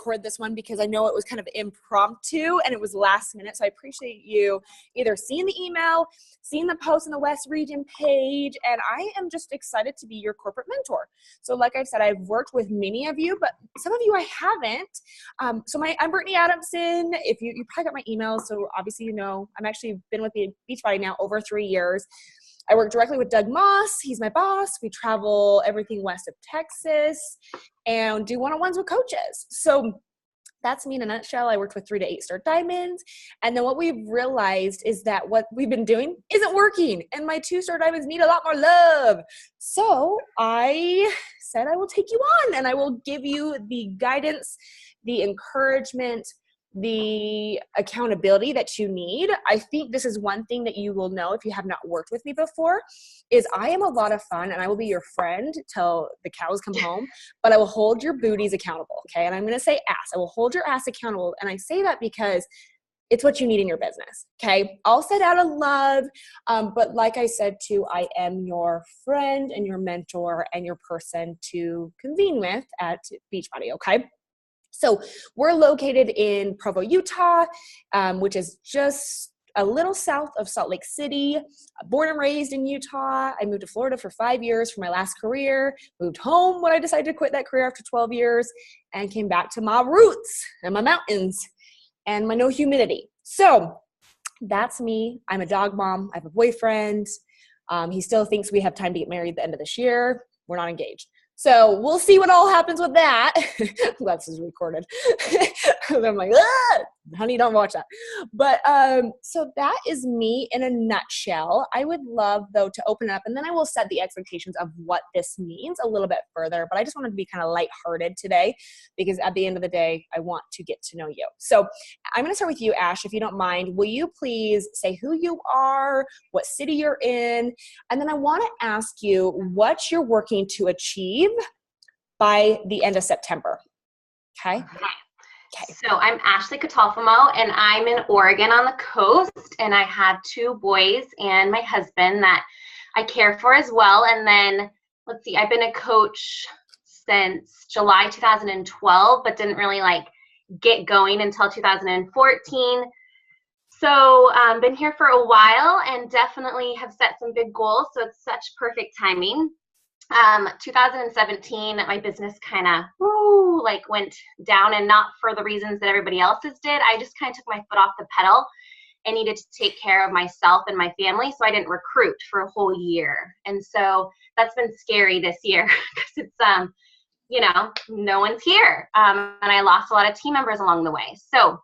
record this one because I know it was kind of impromptu and it was last minute. So I appreciate you either seeing the email, seeing the post on the West Region page, and I am just excited to be your corporate mentor. So like I said, I've worked with many of you, but some of you I haven't. I'm Brittany Adamson. If you probably got my email, so obviously you know I'm actually been with the Beachbody now over 3 years. I work directly with Doug Moss. He's my boss. We travel everything west of Texas and do one-on-ones with coaches. So that's me in a nutshell. I worked with 3 to 8 star diamonds. And then what we've realized is that what we've been doing isn't working. And my 2-star diamonds need a lot more love. So I said I will take you on and I will give you the guidance, the encouragement, the accountability that you need. I think this is one thing that you will know if you have not worked with me before is I am a lot of fun and I will be your friend till the cows come home, but I will hold your booties accountable. Okay. And I'm going to say ass. I will hold your ass accountable. And I say that because it's what you need in your business. Okay. All set out of love. But like I said too, I am your friend and your mentor and your person to convene with at Beachbody. Okay. So we're located in Provo, Utah, which is just a little south of Salt Lake City. Born and raised in Utah. I moved to Florida for 5 years for my last career, moved home when I decided to quit that career after 12 years, and came back to my roots and my mountains and my no humidity. So that's me. I'm a dog mom. I have a boyfriend. He still thinks we have time to get married at the end of this year. We're not engaged. So we'll see what all happens with that. This is recorded. I'm like, honey, don't watch that. But so that is me in a nutshell. I would love, though, to open it up, and then I will set the expectations of what this means a little bit further. But I just wanted to be kind of lighthearted today because at the end of the day, I want to get to know you. So I'm going to start with you, Ash, if you don't mind. Will you please say who you are, what city you're in, and then I want to ask you what you're working to achieve by the end of September. Okay. Okay. So I'm Ashley Catalfamo, and I'm in Oregon on the coast, and I have 2 boys and my husband that I care for as well. And then, let's see, I've been a coach since July 2012, but didn't really get going until 2014. So been here for a while and definitely have set some big goals. So it's such perfect timing. 2017, my business kind of went down, and not for the reasons that everybody else's did. I just kind of took my foot off the pedal and needed to take care of myself and my family. So I didn't recruit for a whole year. And so that's been scary this year because it's, no one's here. And I lost a lot of team members along the way. So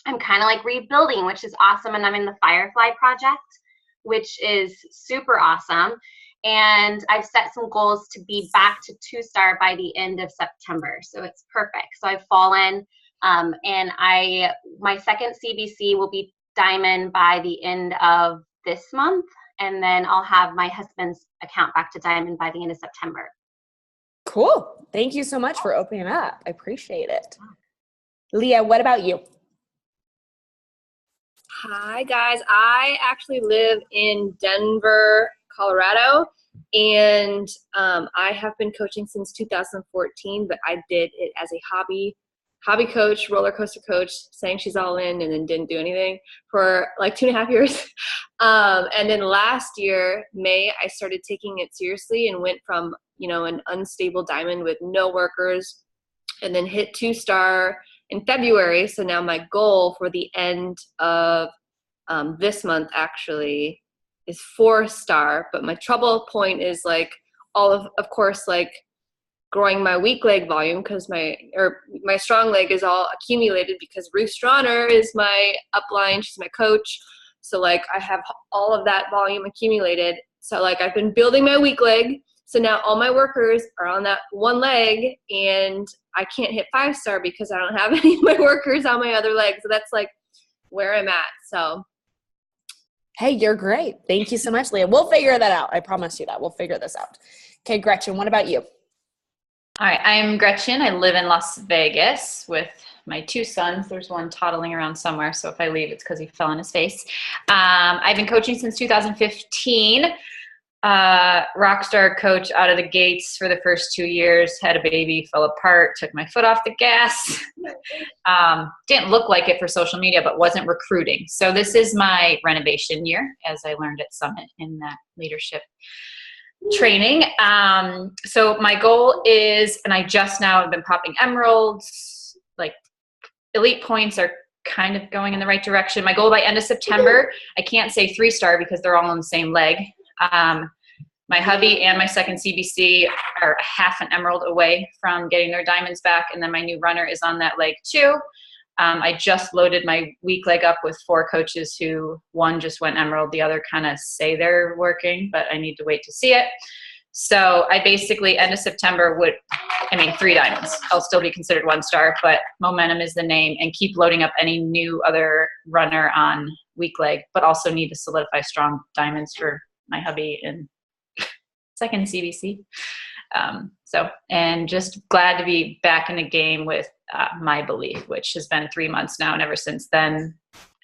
I'm kind of rebuilding, which is awesome. And I'm in the Firefly Project, which is super awesome. And I've set some goals to be back to 2-star by the end of September. So it's perfect. So I've fallen, and my second CBC will be diamond by the end of this month. And then I'll have my husband's account back to diamond by the end of September. Cool. Thank you so much for opening up. I appreciate it. Leah, what about you? Hi, guys. I actually live in Denver, Colorado, and I have been coaching since 2014, but I did it as a hobby coach, roller coaster coach, saying she's all in and then didn't do anything for 2.5 years. And then last year, May, I started taking it seriously and went from, an unstable diamond with no workers and then hit 2-star in February. So now my goal for the end of this month actually is 4-star, but my trouble point is of course, growing my weak leg volume because my strong leg is all accumulated because Ruth Strawner is my upline. She's my coach. So I have all of that volume accumulated. So I've been building my weak leg. So now all my workers are on that one leg, and I can't hit 5-star because I don't have any of my workers on my other leg. So that's where I'm at. So. Hey, you're great. Thank you so much, Leah. We'll figure that out. I promise you that. We'll figure this out. Okay, Gretchen, what about you? All right, I'm Gretchen. I live in Las Vegas with my 2 sons. There's one toddling around somewhere, so if I leave, it's because he fell on his face. I've been coaching since 2015. rock star coach out of the gates for the first 2 years, had a baby, fell apart, took my foot off the gas. Didn't look like it for social media, but wasn't recruiting. So this is my renovation year, as I learned at Summit in that leadership training. So my goal is, and I just now have been popping emeralds, like elite points are kind of going in the right direction. My goal by end of September, I can't say 3-star because they're all on the same leg. My hubby and my second CBC are a half an emerald away from getting their diamonds back. And then my new runner is on that leg too. I just loaded my week leg up with 4 coaches who one just went emerald. The other kind of say they're working, but I need to wait to see it. So I basically end of September 3 diamonds. I'll still be considered 1-star, but momentum is the name, and keep loading up any new other runner on weak leg, but also need to solidify strong diamonds for my hubby and second CBC. And just glad to be back in the game with My Belief, which has been 3 months now. And ever since then,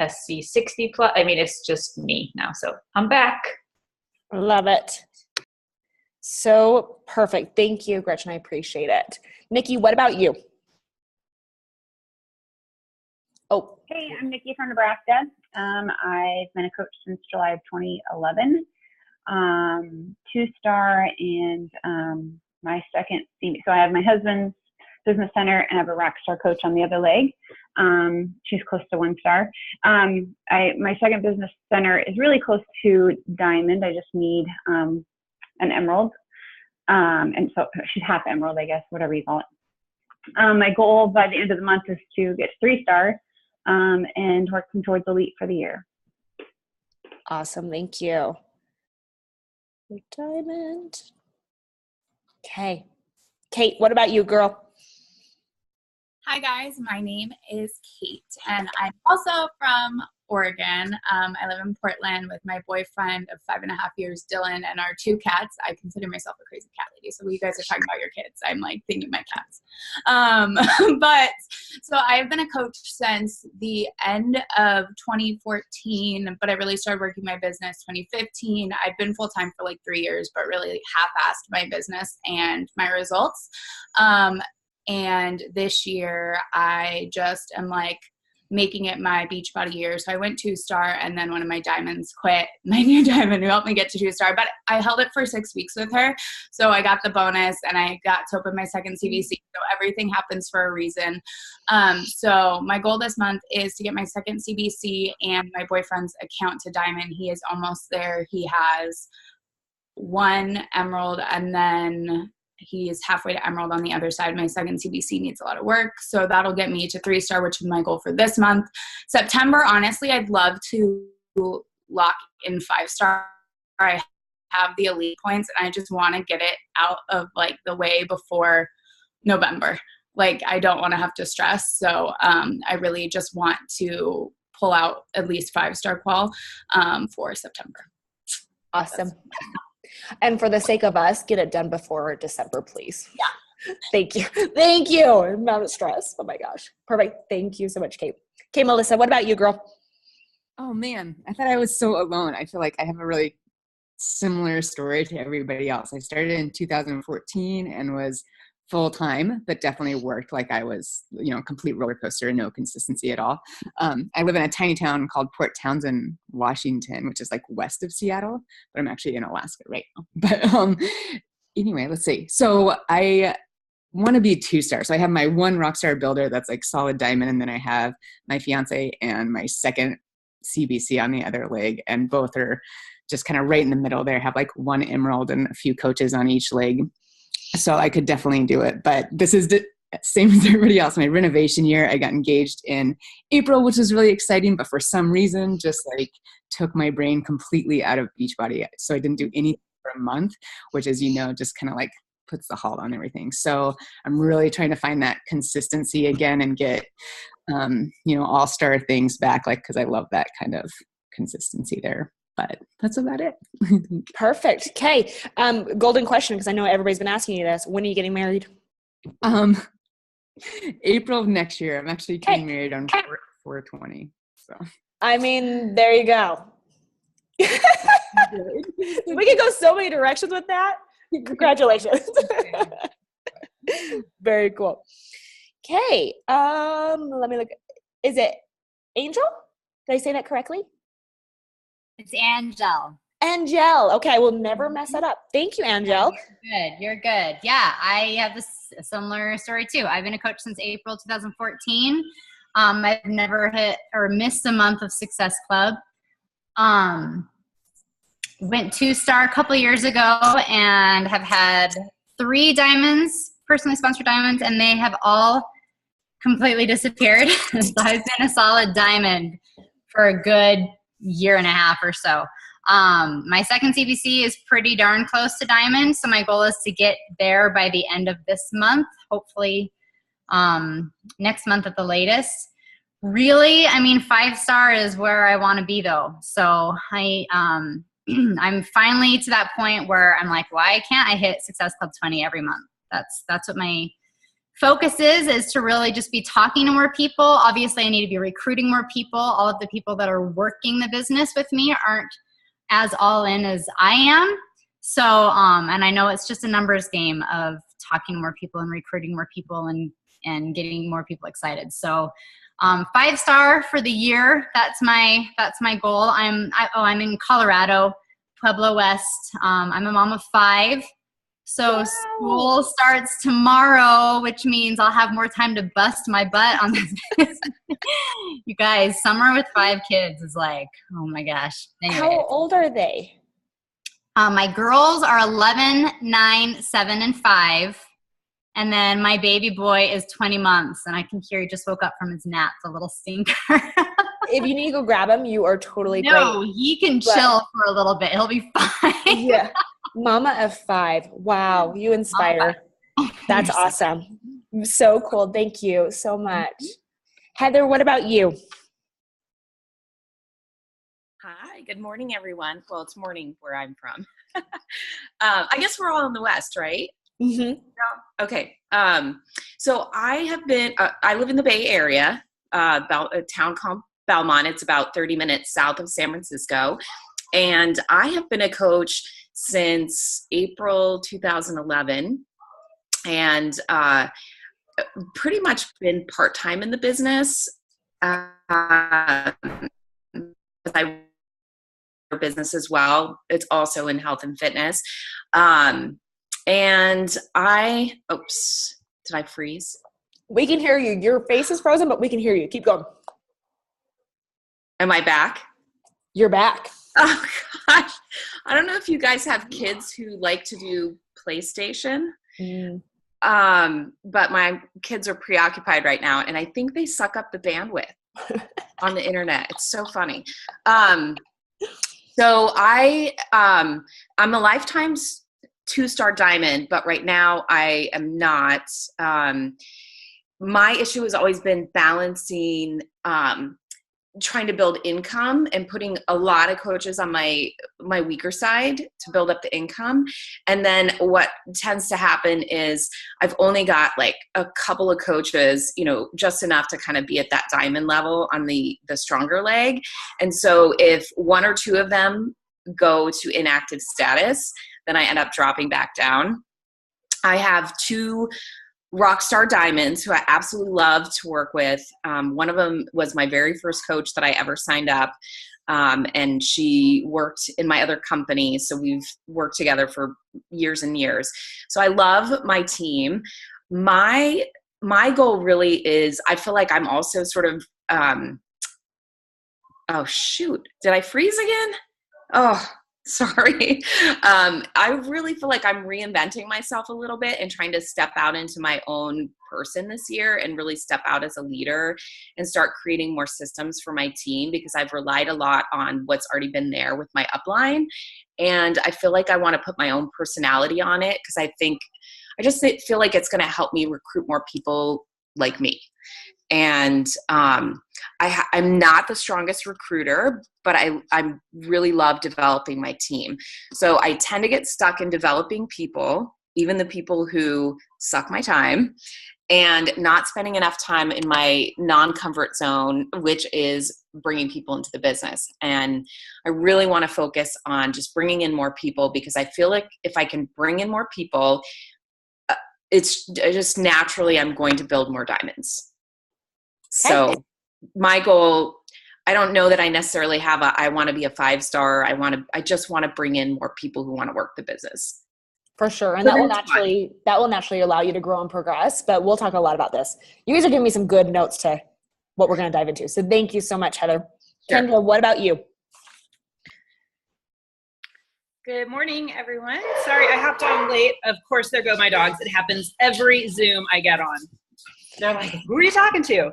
SC 60 plus, it's just me now. So I'm back. Love it. So perfect. Thank you, Gretchen. I appreciate it. Nikki, what about you? Oh. Hey, I'm Nikki from Nebraska. I've been a coach since July of 2011. 2-star, and my second so I have my husband's business center and I have a rock star coach on the other leg. She's close to 1-star. My second business center is really close to diamond. I just need an emerald, and so she's half emerald, I guess, whatever you call it. My goal by the end of the month is to get 3-star and working towards elite for the year. Awesome. Thank you. Diamond. Okay. Kate, what about you, girl? Hi guys, my name is Kate and I'm also from Oregon. I live in Portland with my boyfriend of 5.5 years, Dylan, and our 2 cats. I consider myself a crazy cat lady. So when you guys are talking about your kids, I'm like thinking my cats. But so I've been a coach since the end of 2014, but I really started working my business 2015. I've been full-time for like 3 years, but really half-assed my business and my results. And this year I just am like making it my Beachbody year. So I went 2-star, and then one of my diamonds quit, my new diamond who helped me get to 2-star, but I held it for 6 weeks with her. So I got the bonus and I got to open my second CBC. So everything happens for a reason. So my goal this month is to get my second CBC and my boyfriend's account to diamond. He is almost there. He has 1 emerald, and then he is halfway to emerald on the other side. My second CBC needs a lot of work. So that'll get me to 3-star, which is my goal for this month. September, honestly, I'd love to lock in 5-star. I have the elite points and I just want to get it out of like the way before November. Like I don't want to have to stress. So I really just want to pull out at least 5-star qual for September. Awesome. And for the sake of us, get it done before December, please. Yeah. Thank you. Thank you. Amount of stress. Oh my gosh. Perfect. Thank you so much, Kate. Okay, Melissa, what about you, girl? Oh man, I thought I was so alone. I feel like I have a really similar story to everybody else. I started in 2014 and was full-time, but definitely worked like I was, complete roller coaster and no consistency at all. I live in a tiny town called Port Townsend, Washington, which is like west of Seattle, but I'm actually in Alaska right now. But anyway, let's see. So I want to be 2-star. So I have my 1 rockstar builder that's like solid diamond, and then I have my fiance and my second CBC on the other leg, and both are just kind of right in the middle there, have like 1 emerald and a few coaches on each leg. So I could definitely do it, but this is the same as everybody else. My renovation year, I got engaged in April, which was really exciting, but for some reason just like took my brain completely out of Beachbody. So I didn't do anything for a month, which as you know, just kind of like puts the halt on everything. So I'm really trying to find that consistency again and get, all-star things back, like, cause I love that kind of consistency there. But that's about it. Perfect. Okay. Golden question, because I know everybody's been asking you this. When are you getting married? April of next year. I'm actually getting married on 4/20. So there you go. We could go so many directions with that. Congratulations. Very cool. Okay. Let me look. Is it Angel? Did I say that correctly? It's Angel. Angel. Okay, I will never mess that up. Thank you, Angel. You're good. Yeah, I have a similar story too. I've been a coach since April 2014. I've never hit or missed a month of Success Club. Went 2-star a couple years ago and have had 3 diamonds, personally sponsored diamonds, and they have all completely disappeared. So I've been a solid diamond for a good year and a half or so. My second CBC is pretty darn close to diamond, so my goal is to get there by the end of this month, hopefully next month at the latest. Really, I mean, 5-star is where I want to be though. So I'm finally to that point where I'm like, why can't I hit Success Club 20 every month? That's what my focus is to really just be talking to more people. Obviously, I need to be recruiting more people. All of the people that are working the business with me aren't as all in as I am. So, and I know it's just a numbers game of talking to more people and recruiting more people and getting more people excited. So, 5-star for the year. That's my goal. I'm in Colorado, Pueblo West. I'm a mom of 5. So wow. School starts tomorrow, which means I'll have more time to bust my butt on this. You guys, summer with 5 kids is like, oh my gosh. Anyways. How old are they? My girls are 11, 9, 7, and 5. And then my baby boy is 20 months, and I can hear he just woke up from his nap, the little stinker. If you need to go grab him, you are totally great. No, he can chill for a little bit. He'll be fine. Yeah. Mama of 5. Wow, you inspire. That's awesome. So cool. Thank you so much. Heather, what about you? Hi, good morning, everyone. Well, it's morning where I'm from. I guess we're all in the West, right? Mm-hmm. Okay. So I live in the Bay Area, about a town called Belmont. It's about 30 minutes south of San Francisco. And I have been a coach since April 2011 and pretty much been part-time in the business. I business as well. It's also in health and fitness. And did I freeze? We can hear you. Your face is frozen, but we can hear you. Keep going. Am I back? You're back. Oh gosh. I don't know if you guys have kids who like to do PlayStation. But my kids are preoccupied right now, and I think they suck up the bandwidth on the internet. It's so funny. So I'm a lifetime 2-star diamond, but right now I am not. My issue has always been balancing trying to build income and putting a lot of coaches on my weaker side to build up the income. And then what tends to happen is I've only got like a couple of coaches, just enough to kind of be at that diamond level on the stronger leg. And so if 1 or 2 of them go to inactive status, then I end up dropping back down. I have 2 Rockstar Diamonds who I absolutely love to work with. One of them was my very first coach that I ever signed up. And she worked in my other company. So we've worked together for years and years. So I love my team. My goal really is, I feel like I'm also sort of, oh shoot, did I freeze again? Oh, sorry. I really feel like I'm reinventing myself a little bit and trying to step out into my own person this year and really step out as a leader and start creating more systems for my team, because I've relied a lot on what's already been there with my upline. And I feel like I want to put my own personality on it, because I just feel like it's going to help me recruit more people like me. And I'm not the strongest recruiter, but I really love developing my team. So I tend to get stuck in developing people, even the people who suck my time. and not spending enough time in my non-comfort zone, which is bringing people into the business. And I really want to focus on just bringing in more people, because I feel like if I can bring in more people, it's just naturally I'm going to build more diamonds. So my goal, I don't know that I necessarily have I want to be a 5-star. I just want to bring in more people who want to work the business. For sure. And that will naturally allow you to grow and progress, but we'll talk a lot about this. You guys are giving me some good notes to what we're going to dive into. So thank you so much, Heather. Sure. Kendra, what about you? Good morning, everyone. Sorry, I hopped on late. Of course, there go my dogs. It happens every Zoom I get on. They're like, who are you talking to?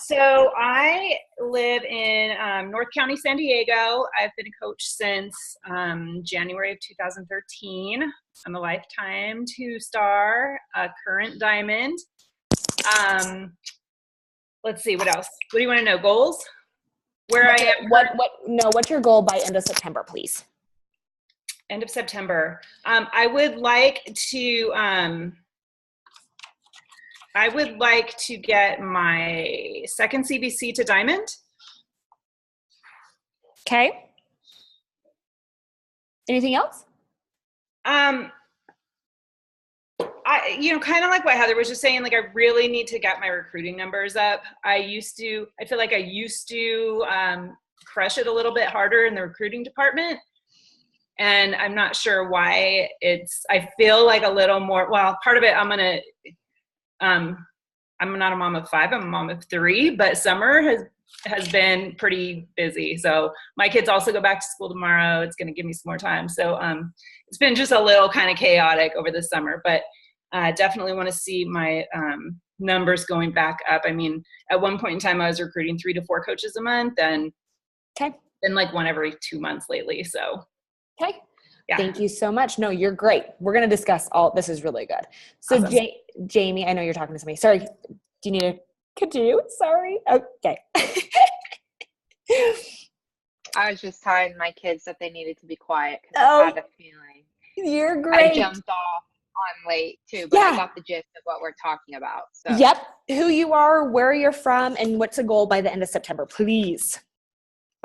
So I live in North County, San Diego. I've been a coach since January of 2013. I'm a lifetime 2-star, a current diamond. Let's see, what else? What do you want to know? Goals? Where I am? What's your goal by end of September, please? End of September. I would like to get my second CBC to diamond. Okay. Anything else? Kind of like what Heather was just saying, like I really need to get my recruiting numbers up. I feel like I used to crush it a little bit harder in the recruiting department. And I'm not sure why I feel like a little more, well, part of it, I'm not a mom of 5, I'm a mom of 3, but summer has been pretty busy. So my kids also go back to school tomorrow. It's going to give me some more time. So it's been just a little kind of chaotic over the summer, but definitely want to see my numbers going back up. I mean, at one point in time, I was recruiting 3 to 4 coaches a month, and been like one every 2 months lately. So, okay. Yeah. Thank you so much. No, you're great. We're going to discuss this is really good. So awesome. Jamie, I know you're talking to somebody. Sorry. Do you need to continue? Sorry. Okay. I was just telling my kids that they needed to be quiet because I had a feeling. You're great. I jumped off on late too, but I got the gist of what we're talking about. So. Yep. Who you are, where you're from, and what's a goal by the end of September, please.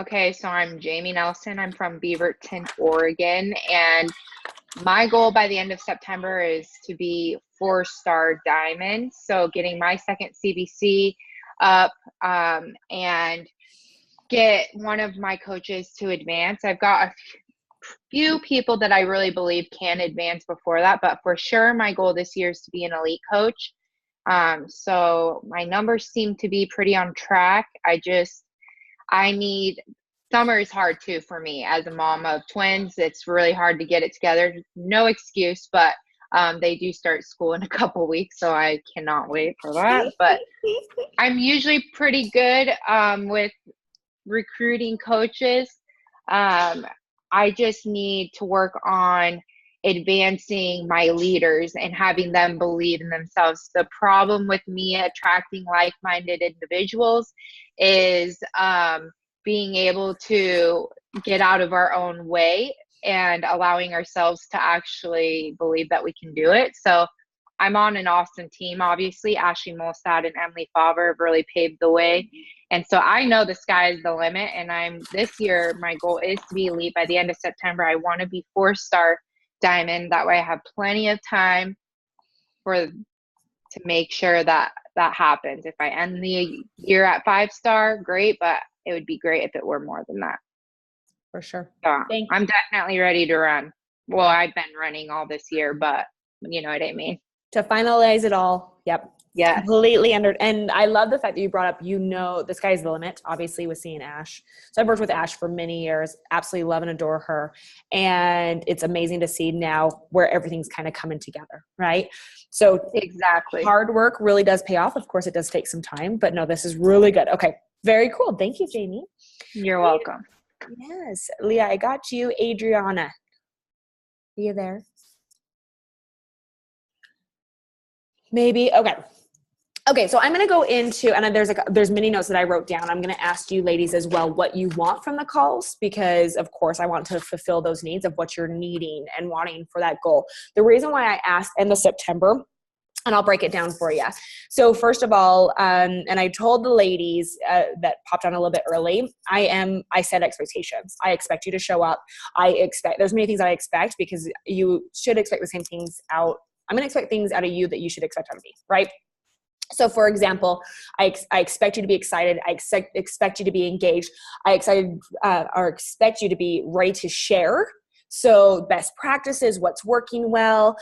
Okay, so I'm Jamie Nelson. I'm from Beaverton, Oregon, and my goal by the end of September is to be 4-star diamond. So getting my second CBC up and get one of my coaches to advance. I've got a few people that I really believe can advance before that, but for sure my goal this year is to be an elite coach. So my numbers seem to be pretty on track. Summer is hard too for me as a mom of twins. It's really hard to get it together. No excuse, but they do start school in a couple weeks, so I cannot wait for that. But I'm usually pretty good with recruiting coaches. I just need to work on advancing my leaders and having them believe in themselves. The problem with me attracting like-minded individuals is being able to get out of our own way and allowing ourselves to actually believe that we can do it. So I'm on an awesome team. Obviously, Ashley Molstad and Emily Favre have really paved the way. And so I know the sky is the limit. And this year, my goal is to be elite by the end of September. I want to be 4-star diamond. That way I have plenty of time to make sure that happens. If I end the year at 5-star, great, but it would be great if it were more than that. For sure. So I'm definitely ready to run. Well, I've been running all this year, but you know what I mean. To finalize it all. Yep. Yeah. Completely and I love the fact that you brought up, the sky's the limit, obviously, with seeing Ash. So I've worked with Ash for many years, absolutely love and adore her. And it's amazing to see now where everything's kind of coming together, right? So exactly. Hard work really does pay off. Of course, it does take some time, but no, this is really good. Okay. Very cool. Thank you, Jamie. You're welcome. Yes. Leah, I got you. Adriana. Are you there? Maybe. Okay, so I'm going to go into, and there's many notes that I wrote down. I'm going to ask you ladies as well what you want from the calls, because of course I want to fulfill those needs of what you're needing and wanting for that goal. The reason why I asked end of September And I'll break it down for you. So first of all, and I told the ladies that popped on a little bit early, I set expectations. I expect you to show up. There's many things I expect because you should expect the same things out. I'm going to expect things out of you that you should expect out of me, right? So for example, I expect you to be excited. I expect you to be engaged. I expect you to be ready to share. So best practices, what's working well.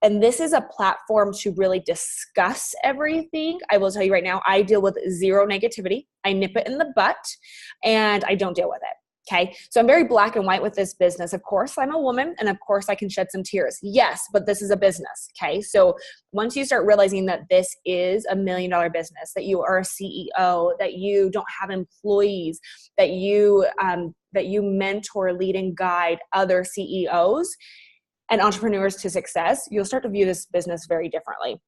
And this is a platform to really discuss everything. I will tell you right now, I deal with zero negativity. I nip it in the butt and I don't deal with it. Okay. So I'm very black and white with this business. Of course, I'm a woman and of course I can shed some tears. Yes, but this is a business. Okay. So once you start realizing that this is $1 million business, that you are a CEO, that you don't have employees, that you mentor, lead, and guide other CEOs and entrepreneurs to success, you'll start to view this business very differently.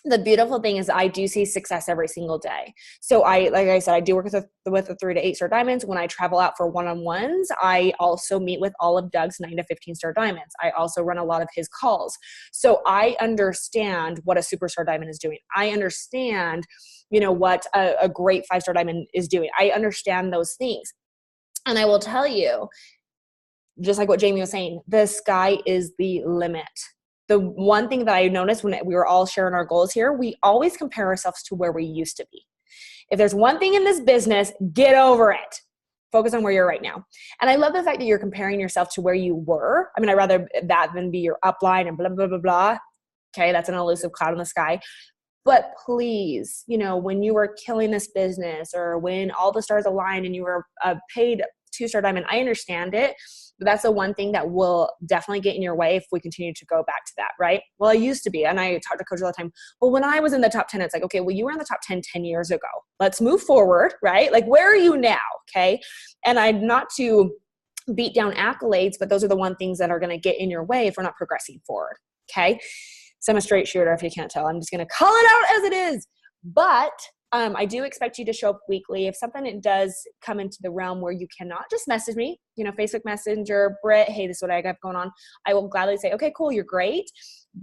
The beautiful thing is I do see success every single day. So like I said, I do work with the 3 to 8 star diamonds. When I travel out for one-on-ones, I also meet with all of Doug's 9 to 15 star diamonds. I also run a lot of his calls. So I understand what a superstar diamond is doing. I understand, what a great 5-star diamond is doing. I understand those things. And I will tell you, just like what Jamie was saying, the sky is the limit. The one thing that I noticed when we were all sharing our goals here, we always compare ourselves to where we used to be. If there's one thing in this business, get over it. Focus on where you're right now. And I love the fact that you're comparing yourself to where you were. I mean, I'd rather that than be your upline and blah, blah, blah, blah. Okay, that's an elusive cloud in the sky. But please, when you were killing this business or when all the stars aligned and you were paid 2-star diamond, I understand it. But that's the one thing that will definitely get in your way if we continue to go back to that, right? Well, I used to be, and I talk to coaches all the time. Well, when I was in the top 10, it's like, okay, well, you were in the top 10 years ago. Let's move forward, right? Like, where are you now, okay? And I'm not to beat down accolades, but those are the one things that are going to get in your way if we're not progressing forward, okay? So I'm a straight shooter, if you can't tell. I'm just going to call it out as it is. But I do expect you to show up weekly. If something does come into the realm where you cannot, just message me, Facebook Messenger, Britt, hey, this is what I got going on. I will gladly say, okay, cool, you're great.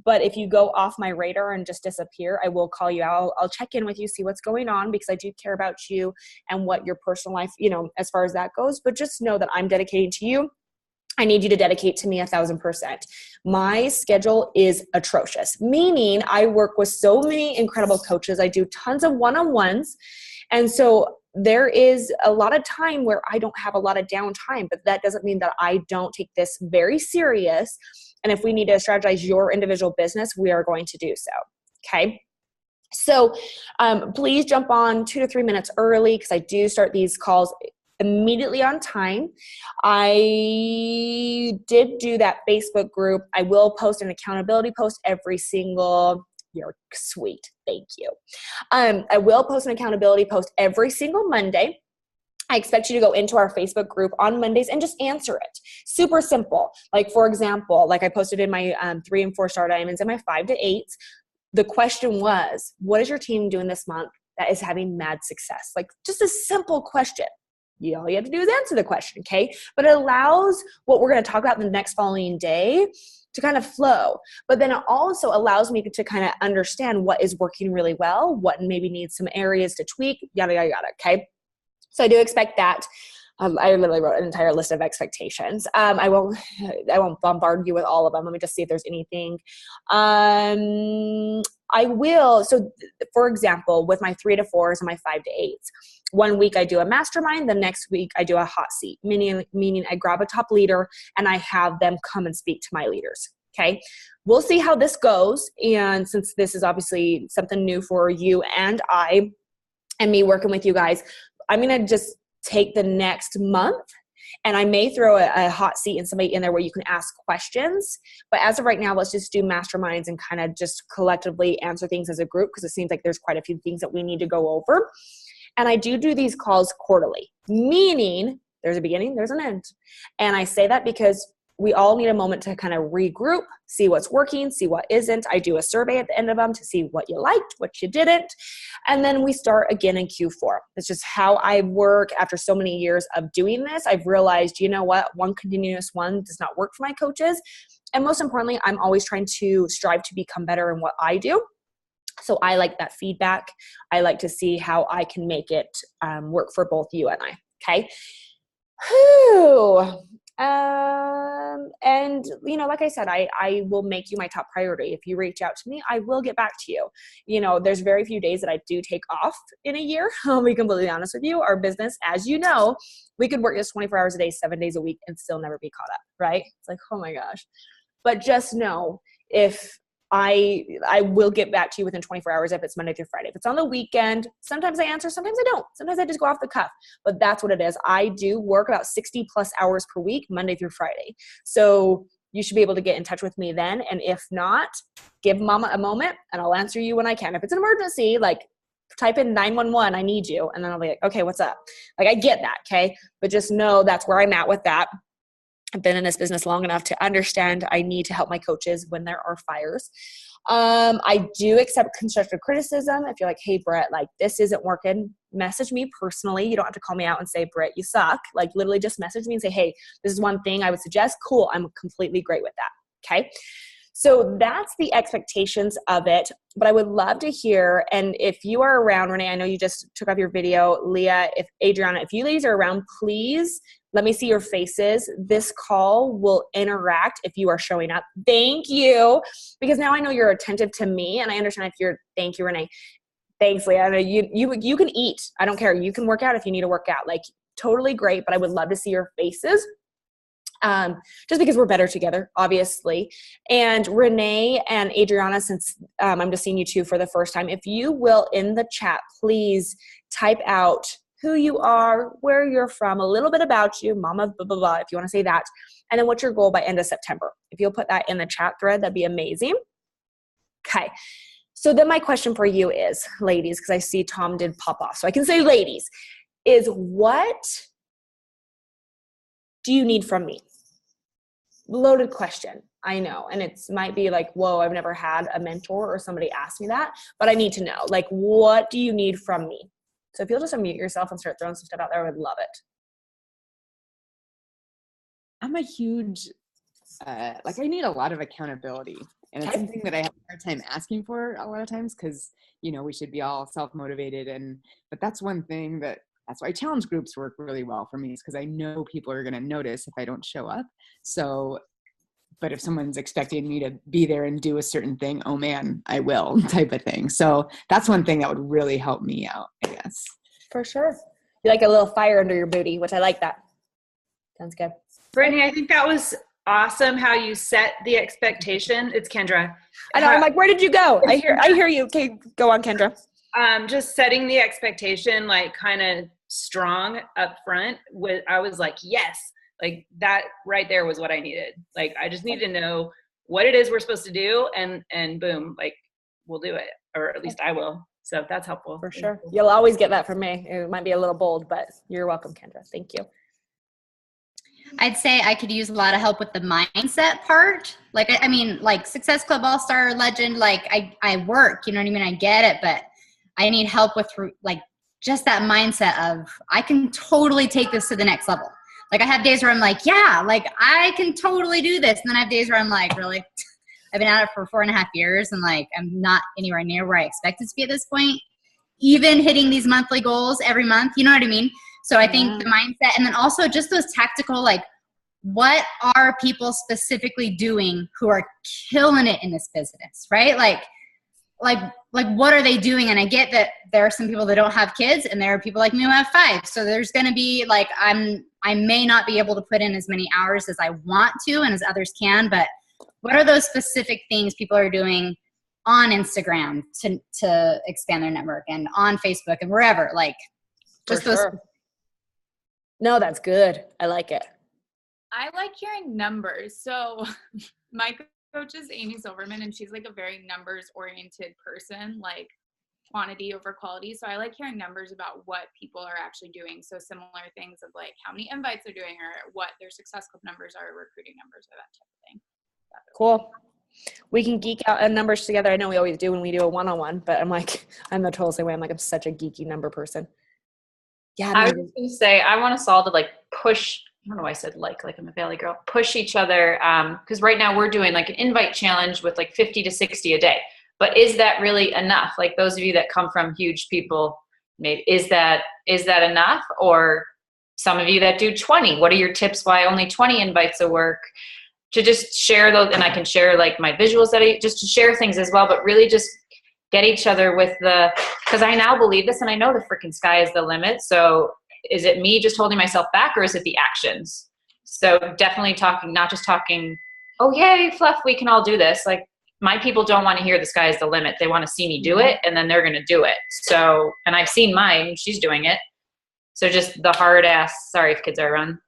But if you go off my radar and just disappear, I will call you out. I'll check in with you, see what's going on, because I do care about you and what your personal life, as far as that goes. But just know that I'm dedicated to you. I need you to dedicate to me 1,000%. My schedule is atrocious, meaning I work with so many incredible coaches. I do tons of one-on-ones. And so there is a lot of time where I don't have a lot of downtime, but that doesn't mean that I don't take this very serious. And if we need to strategize your individual business, we are going to do so. Okay. So please jump on 2 to 3 minutes early because I do start these calls immediately on time. I did do that Facebook group. I will post an accountability post every single, you're sweet. Thank you. I will post an accountability post every single Monday. I expect you to go into our Facebook group on Mondays and just answer it. Super simple. Like, for example, like I posted in my 3 and 4 star diamonds and my 5 to 8s. The question was, what is your team doing this month that is having mad success? Like, just a simple question. All you have to do is answer the question, okay? But it allows what we're going to talk about the next following day to kind of flow. But then it also allows me to kind of understand what is working really well, what maybe needs some areas to tweak, yada, yada, yada, okay? So I do expect that. I literally wrote an entire list of expectations. I won't bombard you with all of them. Let me just see if there's anything. I will. So for example, with my 3 to 4s and my 5 to 8s, one week I do a mastermind. The next week I do a hot seat, meaning I grab a top leader and I have them come and speak to my leaders. Okay. We'll see how this goes. And since this is obviously something new for you and I, and me working with you guys, I'm going to just take the next month and I may throw a hot seat and somebody in there where you can ask questions. But as of right now, let's just do masterminds and kind of just collectively answer things as a group because it seems like there's quite a few things that we need to go over. And I do these calls quarterly, meaning there's a beginning, there's an end. And I say that because we all need a moment to kind of regroup, see what's working, see what isn't. I do a survey at the end of them to see what you liked, what you didn't. And then we start again in Q4. It's just how I work after so many years of doing this. I've realized, you know what? One continuous one does not work for my coaches. And most importantly, I'm always trying to strive to become better in what I do. So I like that feedback. I like to see how I can make it work for both you and I. Okay. Whew. And you know, like I said, I will make you my top priority. If you reach out to me, I will get back to you. You know, there's very few days that I do take off in a year. I'll be completely honest with you. Our business, as you know, we could work just 24 hours a day, 7 days a week and still never be caught up. Right. It's like, oh my gosh. But just know, if I will get back to you within 24 hours if it's Monday through Friday. If it's on the weekend, sometimes I answer, sometimes I don't. Sometimes I just go off the cuff. But that's what it is. I do work about 60 plus hours per week, Monday through Friday. So you should be able to get in touch with me then. And if not, give mama a moment and I'll answer you when I can. If it's an emergency, like type in 911, I need you. And then I'll be like, okay, what's up? Like I get that, okay? But just know that's where I'm at with that. I've been in this business long enough to understand I need to help my coaches when there are fires. I do accept constructive criticism. If you're like, hey, Brett, like this isn't working, message me personally. You don't have to call me out and say, Brett, you suck. Like literally just message me and say, hey, this is one thing I would suggest. Cool. I'm completely great with that. Okay. So that's the expectations of it. But I would love to hear, and if you are around, Renee, I know you just took off your video. Leah, if Adriana, if you ladies are around, please let me see your faces. This call will interact if you are showing up. Thank you. Because now I know you're attentive to me, and I understand if you're, thank you, Renee. Thanks, Leah. I know you can eat. I don't care. You can work out if you need to work out. Like totally great, but I would love to see your faces. Just because we're better together, obviously. And Renee and Adriana, since I'm just seeing you two for the first time, if you will in the chat, please type out who you are, where you're from, a little bit about you, mama, blah, blah, blah, if you want to say that, and then what's your goal by end of September. If you'll put that in the chat thread, that'd be amazing. Okay. So then my question for you is, ladies, because I see Tom did pop off, so I can say ladies, is what do you need from me? Loaded question, I know. And it might be like, whoa, I've never had a mentor or somebody ask me that, but I need to know, like, what do you need from me? So if you'll just unmute yourself and start throwing some stuff out there, I would love it. I'm a huge, like I need a lot of accountability. And it's something that I have a hard time asking for a lot of times because, you know, we should be all self-motivated. But that's one thing that's why challenge groups work really well for me, is because I know people are going to notice if I don't show up. So, but if someone's expecting me to be there and do a certain thing, oh man, I will, type of thing. So that's one thing that would really help me out, I guess. For sure. You like a little fire under your booty, which I like that. Sounds good. Brittany, I think that was awesome how you set the expectation. It's Kendra. I know. I'm like, where did you go? I hear you. Okay, go on, Kendra. Just setting the expectation like kind of strong up front. I was like, yes, like that right there was what I needed. Like I just need to know what it is we're supposed to do, and boom, like we'll do it, or at least I will. So that's helpful. For sure. You'll always get that from me. It might be a little bold, but you're welcome, Kendra. Thank you. I'd say I could use a lot of help with the mindset part. Like, I mean, like Success Club All-Star Legend, like I work, you know what I mean? I get it, but I need help with like just that mindset of I can totally take this to the next level. Like I have days where I'm like, yeah, like I can totally do this. And then I have days where I'm like, really? I've been at it for 4.5 years and like I'm not anywhere near where I expected to be at this point. Even hitting these monthly goals every month, you know what I mean? So I think the mindset, and then also just those tactical, like what are people specifically doing who are killing it in this business, right? Like what are they doing? And I get that there are some people that don't have kids and there are people like me who have 5. So there's going to be like, I may not be able to put in as many hours as I want to and as others can, but what are those specific things people are doing on Instagram to expand their network and on Facebook and wherever, like just those. No, that's good. I like it. I like hearing numbers. So my coach is Amy Silverman, and she's like a very numbers oriented person, like quantity over quality. So I like hearing numbers about what people are actually doing. So similar things of like how many invites they're doing or what their Success Club numbers are, recruiting numbers, or that type of thing. Cool. We can geek out on numbers together. I know we always do when we do a one-on-one, but I'm like, I'm the total same way. I'm like, I'm such a geeky number person. Yeah. I was just going to say, I want us all to like push I don't know why I said like I'm a Valley girl, push each other. Cause right now we're doing like an invite challenge with like 50 to 60 a day, but is that really enough? Like those of you that come from huge people, maybe is that enough? Or some of you that do 20, what are your tips why only 20 invites a work? To just share those, and I can share like my visuals just to share things as well, but really just get each other with because I now believe this and I know the freaking sky is the limit. So is it me just holding myself back or is it the actions? So definitely not just talking, oh yay, fluff, we can all do this. Like my people don't want to hear the sky is the limit. They want to see me do it and then they're going to do it. So, and I've seen mine, she's doing it. So just the hard ass, sorry if kids are around.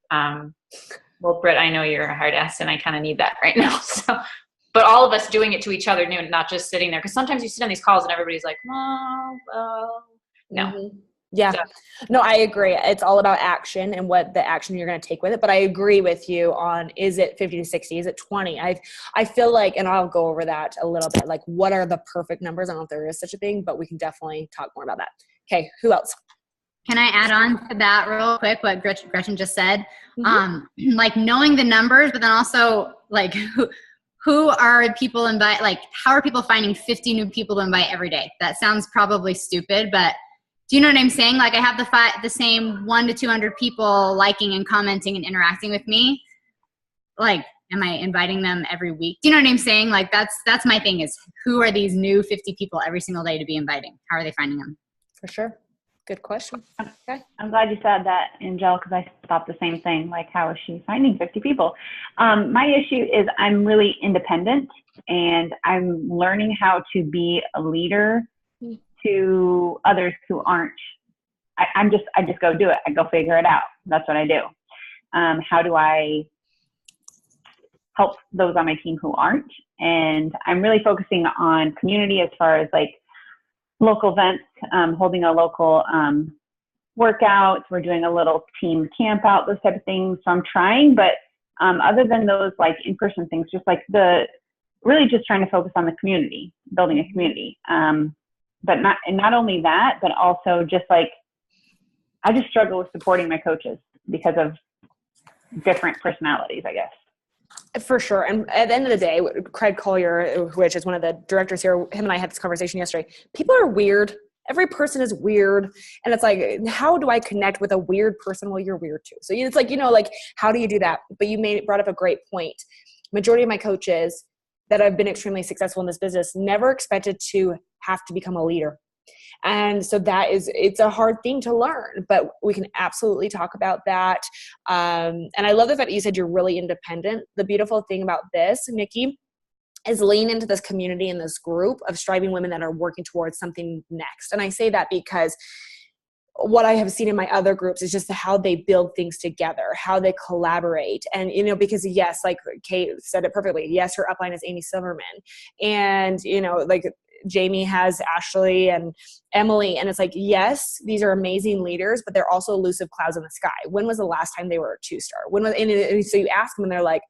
Well, Britt, I know you're a hard ass and I kind of need that right now. So, but all of us doing it to each other, not just sitting there. Because sometimes you sit on these calls and everybody's like, oh, well, no. Mm-hmm. Yeah. So. No, I agree. It's all about action and what the action you're going to take with it. But I agree with you on, is it 50 to 60? Is it 20? I feel like, and I'll go over that a little bit, like what are the perfect numbers? I don't know if there is such a thing, but we can definitely talk more about that. Okay. Who else? Can I add on to that real quick, what Gretchen just said? Mm-hmm. Like knowing the numbers, but then also like who are people invite, like how are people finding 50 new people to invite every day? That sounds probably stupid, but do you know what I'm saying? Like I have the same 100 to 200 people liking and commenting and interacting with me. Like, am I inviting them every week? Do you know what I'm saying? Like that's my thing is who are these new 50 people every single day to be inviting? How are they finding them? For sure. Good question. Okay. I'm glad you said that, Angel, because I thought the same thing. Like, how is she finding 50 people? My issue is I'm really independent and I'm learning how to be a leader to others who aren't. I just go do it. I go figure it out. That's what I do. How do I help those on my team who aren't? And I'm really focusing on community as far as like local events, holding a local workout. We're doing a little team camp out, those type of things. So I'm trying, but other than those like in-person things, just like really just trying to focus on the community, building a community. But not only that, but also just like, I just struggle with supporting my coaches because of different personalities, I guess. For sure. And at the end of the day, Craig Collier, which is one of the directors here, him and I had this conversation yesterday. People are weird. Every person is weird. And it's like, how do I connect with a weird person? Well, you're weird too. So it's like, like, how do you do that? But you brought up a great point. Majority of my coaches that have been extremely successful in this business never expected to have to become a leader. And so it's a hard thing to learn, but we can absolutely talk about that. And I love the fact that you said you're really independent. The beautiful thing about this, Nikki, is lean into this community and this group of striving women that are working towards something next. And I say that because what I have seen in my other groups is just how they build things together, how they collaborate. And, because yes, like Kate said it perfectly. Yes, her upline is Amy Silverman. And, like Jamie has Ashley and Emily. And it's like, yes, these are amazing leaders, but they're also elusive clouds in the sky. When was the last time they were a 2-star? And so you ask them and they're like,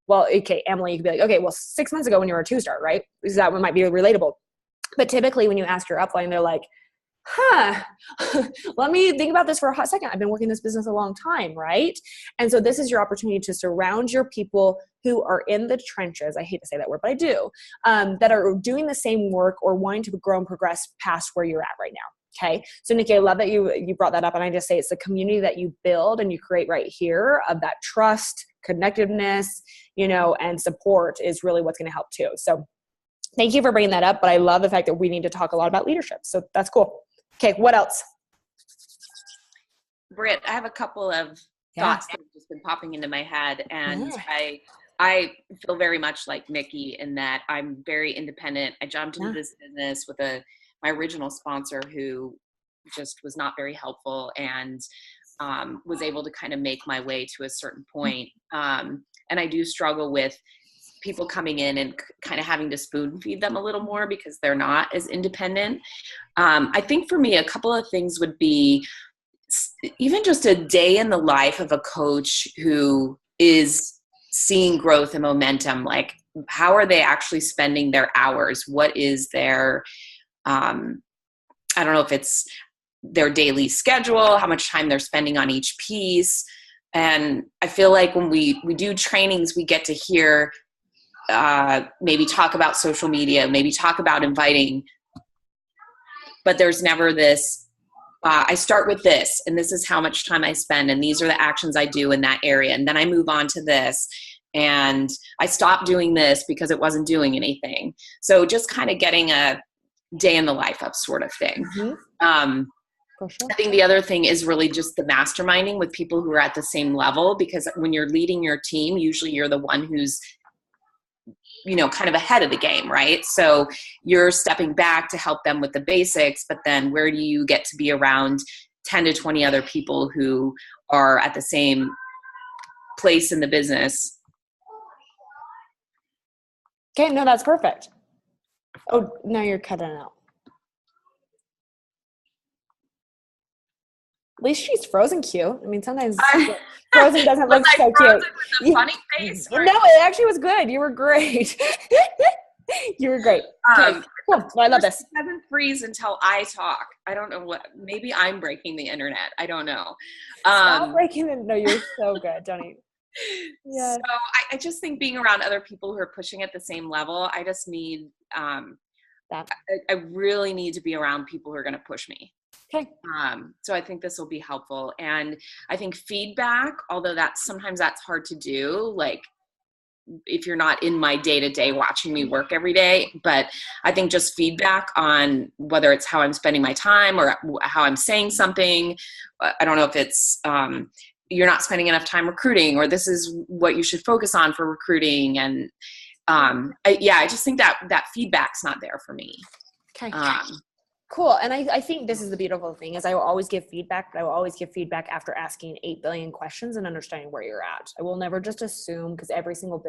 well, okay, Emily, you could be like, okay, well, 6 months ago when you were a 2-star, right? Because that one might be relatable. But typically when you ask your upline, they're like, let me think about this for a hot second. I've been working in this business a long time, right? And so this is your opportunity to surround your people who are in the trenches. I hate to say that word, but I do, that are doing the same work or wanting to grow and progress past where you're at right now. Okay. So Nikki, I love that you brought that up. And I just say it's the community that you build and you create right here of that trust, connectiveness, and support is really what's going to help too. So thank you for bringing that up. But I love the fact that we need to talk a lot about leadership. So that's cool. Okay, what else? Britt, I have a couple of thoughts that have just been popping into my head, and I feel very much like Nikki in that I'm very independent. I jumped into this business with my original sponsor who just was not very helpful and was able to kind of make my way to a certain point. And I do struggle with people coming in and kind of having to spoon feed them a little more because they're not as independent. I think for me, a couple of things would be even just a day in the life of a coach who is seeing growth and momentum. Like, how are they actually spending their hours? What is their, I don't know if it's their daily schedule, how much time they're spending on each piece. And I feel like when we do trainings, we get to hear, maybe talk about social media, maybe talk about inviting, but there's never this, I start with this, and this is how much time I spend, and these are the actions I do in that area. And then I move on to this, and I stopped doing this because it wasn't doing anything. So just kind of getting a day in the life up sort of thing. For sure. I think the other thing is really just the masterminding with people who are at the same level, because when you're leading your team, usually you're the one who's, you know, kind of ahead of the game, right? So you're stepping back to help them with the basics, but then where do you get to be around 10 to 20 other people who are at the same place in the business? Okay, no, that's perfect. Oh, now you're cutting out. At least she's Frozen cute. I mean, sometimes Frozen doesn't look so cute. With a funny face. No, it actually was good. You were great. You were great. Okay, cool. Well, I love this. It doesn't freeze until I talk. I don't know what. Maybe I'm breaking the internet. I don't know. Stop breaking it. No, you're so good. Don't even. Yeah. So I just think being around other people who are pushing at the same level, I just need. That. I really need to be around people who are going to push me. Okay. So I think this will be helpful. And I think feedback, although sometimes that's hard to do, like if you're not in my day-to-day watching me work every day, but I think just feedback on whether it's how I'm spending my time or how I'm saying something. I don't know if it's, you're not spending enough time recruiting, or this is what you should focus on for recruiting. And I just think that feedback's not there for me. Okay. Cool. And I think this is the beautiful thing is I will always give feedback, but I will always give feedback after asking 8 billion questions and understanding where you're at. I will never just assume, because every single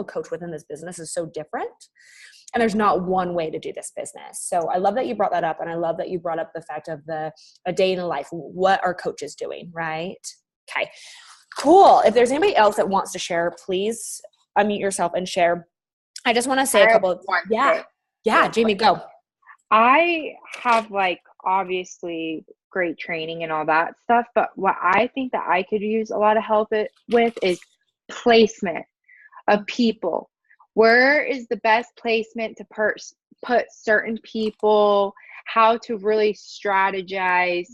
coach within this business is so different. And there's not one way to do this business. So I love that you brought that up. And I love that you brought up the fact of a day in the life. What are coaches doing, right? Okay, cool. If there's anybody else that wants to share, please unmute yourself and share. I just want to say a couple of, yeah, Jamie, go. I have obviously great training and all that stuff, but what I think that I could use a lot of help with is placement of people. Where is the best placement to put certain people, how to really strategize.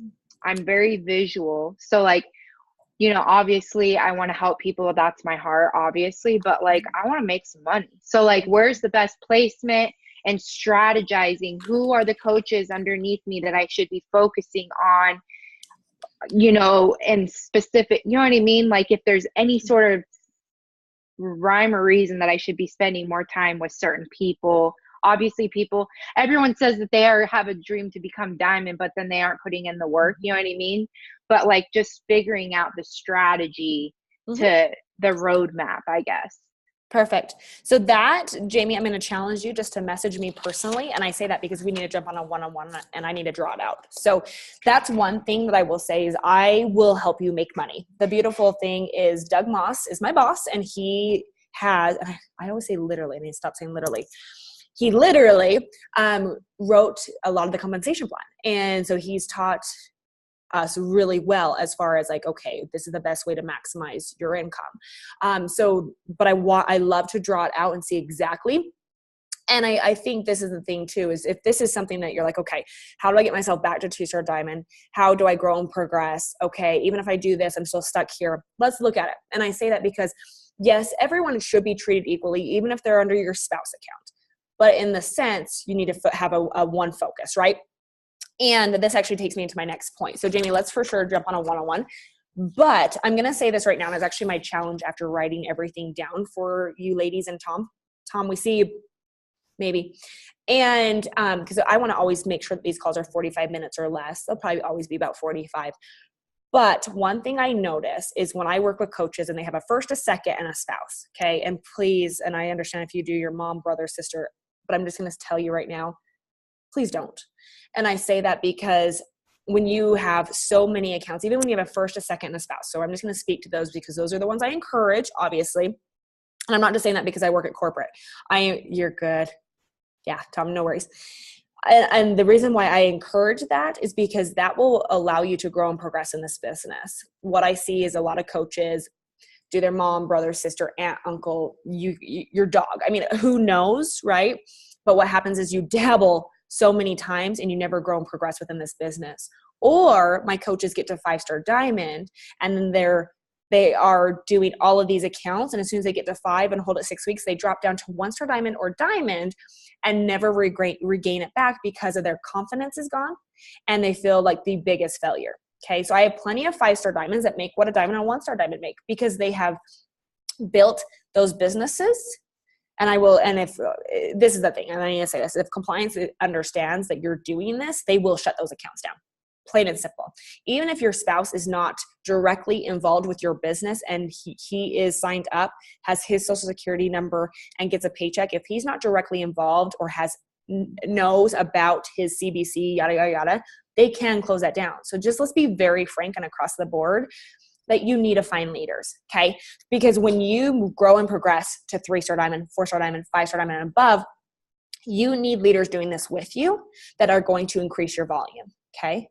I'm very visual. So obviously I want to help people. That's my heart, obviously, but I want to make some money. So where's the best placement and strategizing? Who are the coaches underneath me that I should be focusing on, and specific, you know what I mean? If there's any sort of rhyme or reason that I should be spending more time with certain people. Obviously everyone says that they have a dream to become diamond, but then they aren't putting in the work, you know what I mean? But just figuring out the strategy to the roadmap, I guess. Perfect. So that, Jamie, I'm going to challenge you just to message me personally. And I say that because we need to jump on a one-on-one and I need to draw it out. So that's one thing that I will say is I will help you make money. The beautiful thing is Doug Moss is my boss, and he has, and I always say literally, I need to stop saying literally. He literally wrote a lot of the compensation plan. And so he's taught us really well as far as okay, this is the best way to maximize your income. But I love to draw it out and see exactly. And I think this is the thing too, is if this is something that you're okay, how do I get myself back to 2-star diamond? How do I grow and progress? Okay, even if I do this, I'm still stuck here. Let's look at it. And I say that because yes, everyone should be treated equally, even if they're under your spouse account. But in the sense, you need to have a one focus, right? And this actually takes me into my next point. So Jamie, let's for sure jump on a one-on-one. But I'm going to say this right now, and it's actually my challenge after writing everything down for you ladies and Tom. Tom, we see you, maybe. And because I want to always make sure that these calls are 45 minutes or less. They'll probably always be about 45. But one thing I notice is when I work with coaches and they have a first, a second, and a spouse, okay? And please, and I understand if you do, your mom, brother, sister, but I'm just going to tell you right now, please don't. And I say that because when you have so many accounts, even when you have a first, a second, and a spouse. So I'm just going to speak to those because those are the ones I encourage, obviously. And I'm not just saying that because I work at corporate. You're good. Yeah, Tom, no worries. And the reason why I encourage that is because that will allow you to grow and progress in this business. What I see is a lot of coaches do their mom, brother, sister, aunt, uncle, your dog. I mean, who knows, right? But what happens is you dabble so many times and you never grow and progress within this business. Or my coaches get to 5-star diamond and then they are doing all of these accounts, and as soon as they get to 5 and hold it 6 weeks, they drop down to 1-star diamond or diamond and never regain it back because of their confidence is gone and they feel like the biggest failure. Okay, so I have plenty of 5-star diamonds that make what a diamond and a 1-star diamond make because they have built those businesses. And if this is the thing, and I need to say this, if compliance understands that you're doing this, they will shut those accounts down. Plain and simple. Even if your spouse is not directly involved with your business and he is signed up, has his social security number and gets a paycheck, if he's not directly involved or knows about his CBC, yada, yada, yada, they can close that down. So just let's be very frank and across the board that you need to find leaders, okay? Because when you grow and progress to 3-star diamond, 4-star diamond, 5-star diamond and above, you need leaders doing this with you that are going to increase your volume, okay?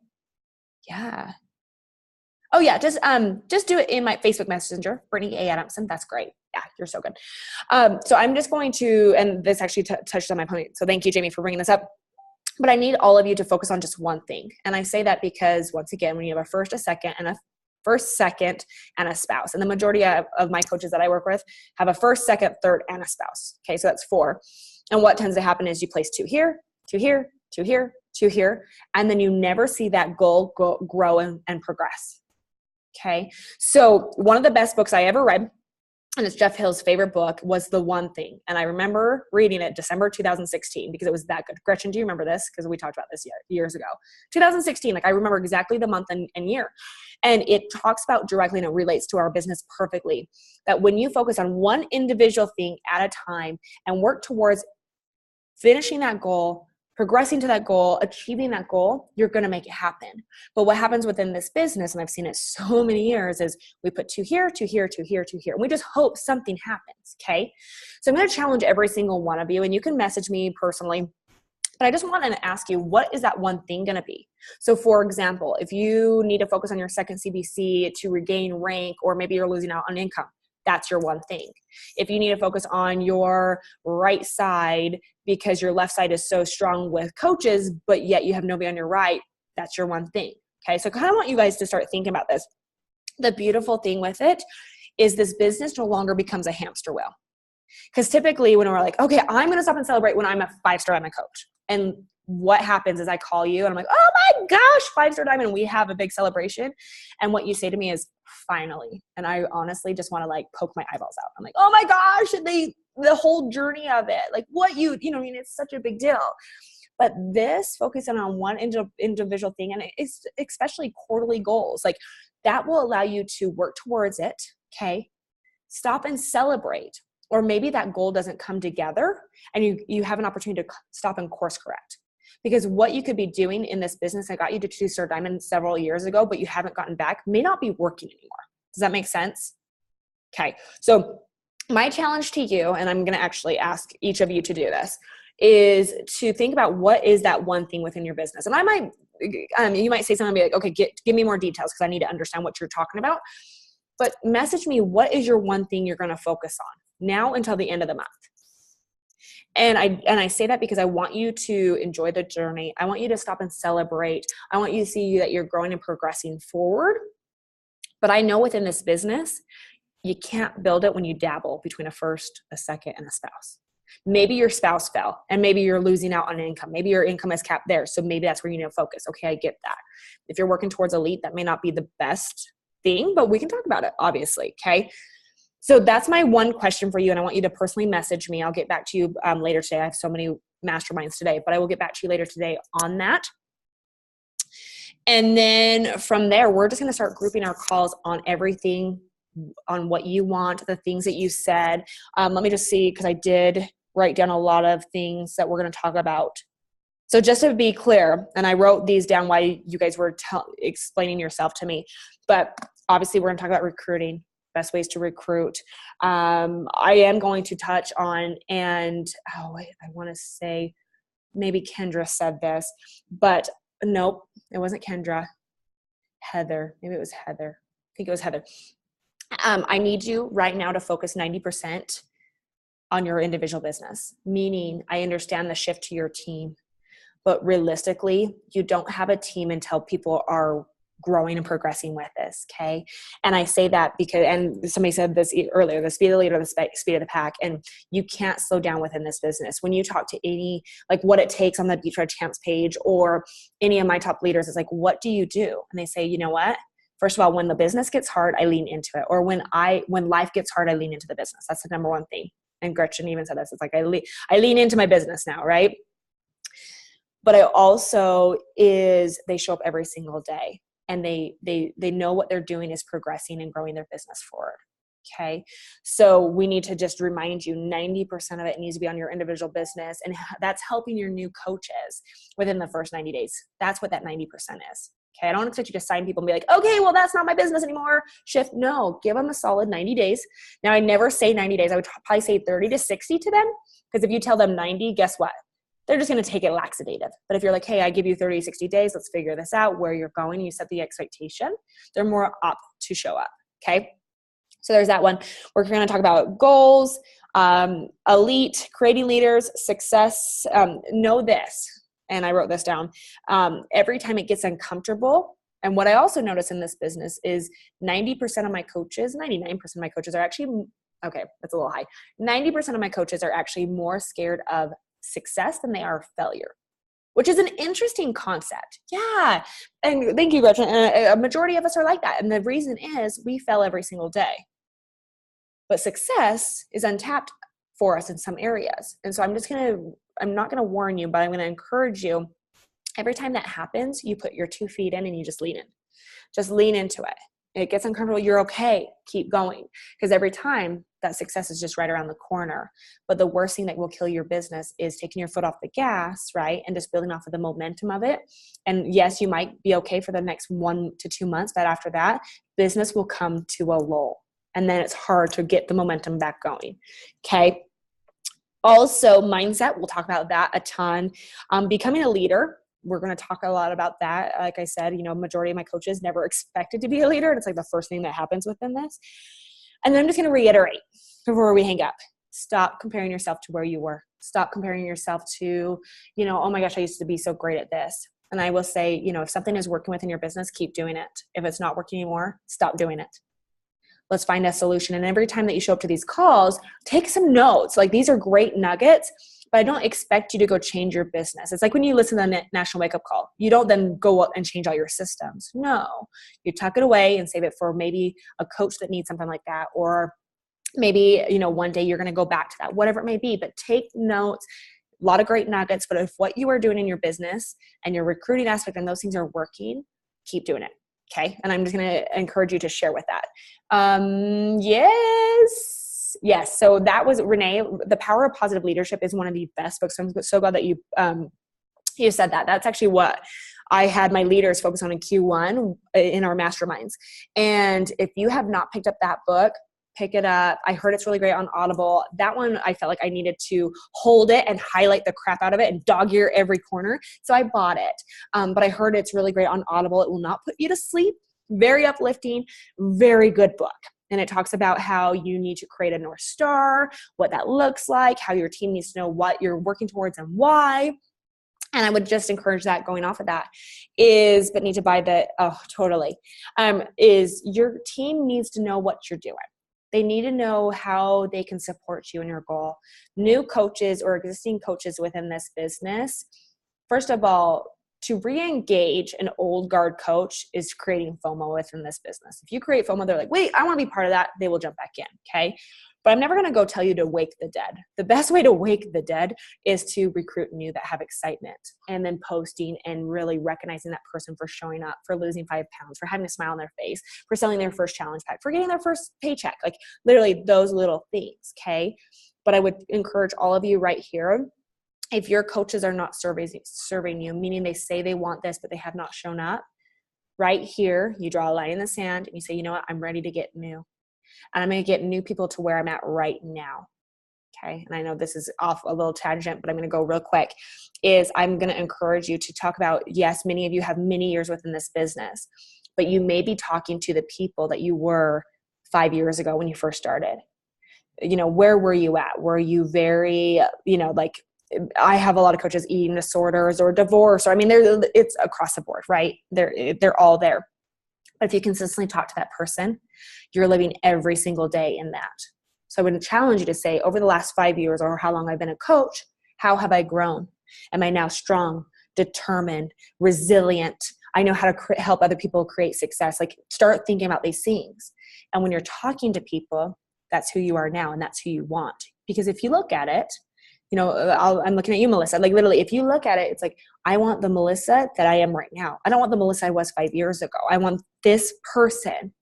Yeah. Oh yeah, just do it in my Facebook Messenger, Brittany A. Adamson. That's great. Yeah, you're so good. So I'm just going to, and this actually touched on my point. So thank you, Jamie, for bringing this up. But I need all of you to focus on just one thing. And I say that because once again, when you have a first, a second, and a spouse, and the majority of my coaches that I work with have a first, second, third, and a spouse. Okay, so that's 4. And what tends to happen is you place 2 here, 2 here, 2 here, 2 here, and then you never see that goal grow and progress. Okay, so one of the best books I ever read, and it's Jeff Hill's favorite book, was The One Thing. And I remember reading it December 2016 because it was that good. Gretchen, do you remember this? Because we talked about this years ago. 2016, like I remember exactly the month and year. And it talks about directly, and it relates to our business perfectly, that when you focus on one individual thing at a time and work towards finishing that goal, progressing to that goal, achieving that goal, you're going to make it happen. But what happens within this business, and I've seen it so many years, is we put 2 here, 2 here, 2 here, 2 here. And we just hope something happens, okay? So I'm going to challenge every single one of you, and you can message me personally, but I just want to ask you, what is that one thing going to be? So for example, if you need to focus on your second CBC to regain rank, or maybe you're losing out on income, that's your one thing. If you need to focus on your right side because your left side is so strong with coaches, but yet you have nobody on your right, that's your one thing. Okay, so I kind of want you guys to start thinking about this. The beautiful thing with it is this business no longer becomes a hamster wheel. Because typically when we're like, okay, I'm going to stop and celebrate when I'm a 5-star diamond coach. And what happens is I call you and I'm like, oh my gosh, 5-star diamond. And we have a big celebration. And what you say to me is, finally. And I honestly just want to like poke my eyeballs out. I'm like, oh my gosh. And the whole journey of it, like what you know, I mean, it's such a big deal. But this focusing on one individual thing, and it's especially quarterly goals, like that will allow you to work towards it. Okay. Stop and celebrate. Or maybe that goal doesn't come together and you have an opportunity to stop and course correct. Because what you could be doing in this business that got you to 2-star diamond several years ago, but you haven't gotten back, may not be working anymore. Does that make sense? Okay. So my challenge to you, and I'm going to actually ask each of you to do this, is to think about what is that one thing within your business. And I might, you might say something and be like, okay, give me more details because I need to understand what you're talking about. But message me, what is your one thing you're going to focus on now until the end of the month? And I say that because I want you to enjoy the journey. I want you to stop and celebrate. I want you to see that you're growing and progressing forward. But I know within this business, you can't build it when you dabble between a first, a second, and a spouse. Maybe your spouse fell and maybe you're losing out on income. Maybe your income is capped there. So maybe that's where you need to focus. Okay, I get that. If you're working towards elite, that may not be the best thing, but we can talk about it, obviously. Okay. So that's my one question for you. And I want you to personally message me. I'll get back to you later today. I have so many masterminds today, but I will get back to you later today on that. And then from there, we're just going to start grouping our calls on everything, on what you want, the things that you said. Let me just see, because I did write down a lot of things that we're going to talk about. So just to be clear, and I wrote these down while you guys were explaining yourself to me, but obviously we're going to talk about recruiting, best ways to recruit. I am going to touch on, and I want to say maybe Kendra said this, but nope, it wasn't Kendra. Heather, maybe it was Heather. I think it was Heather. I need you right now to focus 90% on your individual business, meaning I understand the shift to your team, but realistically, you don't have a team until people are growing and progressing with this, okay? And I say that because, and somebody said this earlier, the speed of the leader, the speed of the pack, and you can't slow down within this business. When you talk to any, like what it takes on the Beach Road Champs page or any of my top leaders, it's like, what do you do? And they say, you know what? First of all, when the business gets hard, I lean into it. Or when life gets hard, I lean into the business. That's the number one thing. And Gretchen even said this. It's like, I lean into my business now, right? But I also they show up every single day. And they know what they're doing is progressing and growing their business forward. Okay. So we need to just remind you 90% of it needs to be on your individual business. And that's helping your new coaches within the first 90 days. That's what that 90% is. Okay. I don't expect you to sign people and be like, okay, well, that's not my business anymore. Shift. No, give them a solid 90 days. Now I never say 90 days. I would probably say 30 to 60 to them. Because if you tell them 90, guess what? They're just going to take it laxative. But if you're like, hey, I give you 30, 60 days, let's figure this out, where you're going, you set the expectation, they're more up to show up. Okay. So there's that one. We're going to talk about goals, elite, creating leaders, success. Know this, and I wrote this down. Every time it gets uncomfortable, and what I also notice in this business is 90% of my coaches, 99% of my coaches are actually, okay, that's a little high. 90% of my coaches are actually more scared of success than they are failure, which is an interesting concept. Yeah. And thank you, Gretchen. And a majority of us are like that. And the reason is we fail every single day. But success is untapped for us in some areas. And so I'm not going to warn you, but I'm going to encourage you. Every time that happens, you put your 2 feet in and you just lean in. Just lean into it. It gets uncomfortable. You're okay. Keep going. Because every time that success is just right around the corner. But the worst thing that will kill your business is taking your foot off the gas, right? And just building off of the momentum of it. And yes, you might be okay for the next 1 to 2 months, but after that, business will come to a lull. And then it's hard to get the momentum back going. Okay. Also, mindset. We'll talk about that a ton. Becoming a leader. We're going to talk a lot about that. Like I said, majority of my coaches never expected to be a leader. And it's like the first thing that happens within this. And then I'm just going to reiterate before we hang up. Stop comparing yourself to where you were. Stop comparing yourself to, oh my gosh, I used to be so great at this. And I will say, if something is working within your business, keep doing it. If it's not working anymore, stop doing it. Let's find a solution. And every time that you show up to these calls, take some notes. Like, these are great nuggets, but I don't expect you to go change your business. It's like when you listen to the National Wake Up Call, you don't then go up and change all your systems. No, you tuck it away and save it for maybe a coach that needs something like that. Or maybe, one day you're going to go back to that, whatever it may be, but take notes. A lot of great nuggets, but if what you are doing in your business and your recruiting aspect and those things are working, keep doing it. Okay. And I'm just going to encourage you to share with that. Yes. So that was Renee. The Power of Positive Leadership is one of the best books. I'm so glad that you said that. That's actually what I had my leaders focus on in Q1 in our masterminds. And if you have not picked up that book, pick it up. I heard it's really great on Audible. That one, I felt like I needed to hold it and highlight the crap out of it and dog ear every corner. So I bought it. But I heard it's really great on Audible. It will not put you to sleep. Very uplifting, very good book. And it talks about how you need to create a North Star, what that looks like, how your team needs to know what you're working towards and why. And I would just encourage that going off of that but need to buy is your team needs to know what you're doing. They need to know how they can support you in your goal. New coaches or existing coaches within this business, first of all, to re-engage an old guard coach is creating FOMO within this business. If you create FOMO, they're like, wait, I want to be part of that. They will jump back in, okay? But I'm never going to go tell you to wake the dead. The best way to wake the dead is to recruit new that have excitement, and then posting and really recognizing that person for showing up, for losing 5 pounds, for having a smile on their face, for selling their first challenge pack, for getting their first paycheck, like literally those little things, okay? But I would encourage all of you right here, if your coaches are not serving you, meaning they say they want this, but they have not shown up, right here, you draw a line in the sand and you say, you know what, I'm ready to get new. And I'm going to get new people to where I'm at right now. okay, and I know this is off a little tangent, but I'm going to go real quick, is I'm going to encourage you to talk about, yes, many of you have many years within this business, but you may be talking to the people that you were 5 years ago when you first started. You know, where were you at? Were you very, you know, like, I have a lot of coaches, eating disorders or divorce, or I mean, it's across the board, right? They're all there. But if you consistently talk to that person, you're living every single day in that. So I would challenge you to say, over the last 5 years or how long I've been a coach, how have I grown? Am I now strong, determined, resilient? I know how to help other people create success. Like, start thinking about these things. And when you're talking to people, that's who you are now and that's who you want. Because if you look at it, you know, I'm looking at you, Melissa. Like, literally, if you look at it, it's like, I want the Melissa that I am right now. I don't want the Melissa I was 5 years ago. I want this person.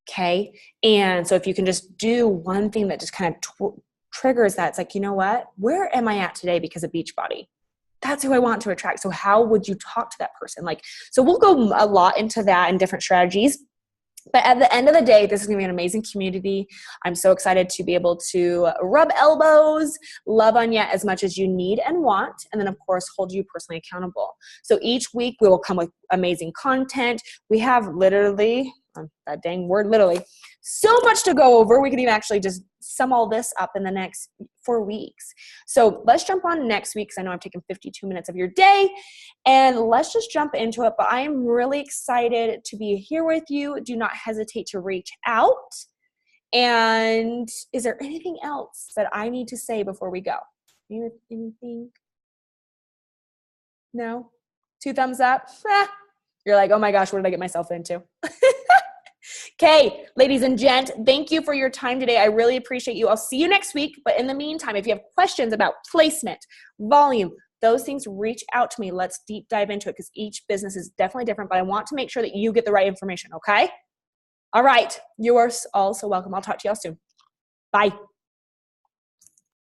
Okay. And so if you can just do one thing that just kind of triggers that, it's like, you know what? Where am I at today because of Beachbody? That's who I want to attract. So how would you talk to that person? Like, so we'll go a lot into that and different strategies. But at the end of the day, this is going to be an amazing community. I'm so excited to be able to rub elbows, love on you as much as you need and want, and then, of course, hold you personally accountable. So each week we will come with amazing content. We have literally, that dang word, literally, so much to go over. We could even actually just sum all this up in the next 4 weeks. So let's jump on next week, because I know I've taken 52 minutes of your day, and let's just jump into it. But I am really excited to be here with you. Do not hesitate to reach out. And is there anything else that I need to say before we go? Anything? No? 2 thumbs up? You're like, oh my gosh, what did I get myself into? Okay, ladies and gents, thank you for your time today. I really appreciate you. I'll see you next week. But in the meantime, if you have questions about placement, volume, those things, reach out to me. Let's deep dive into it, because each business is definitely different, but I want to make sure that you get the right information, okay? All right. You are all so welcome. I'll talk to y'all soon. Bye.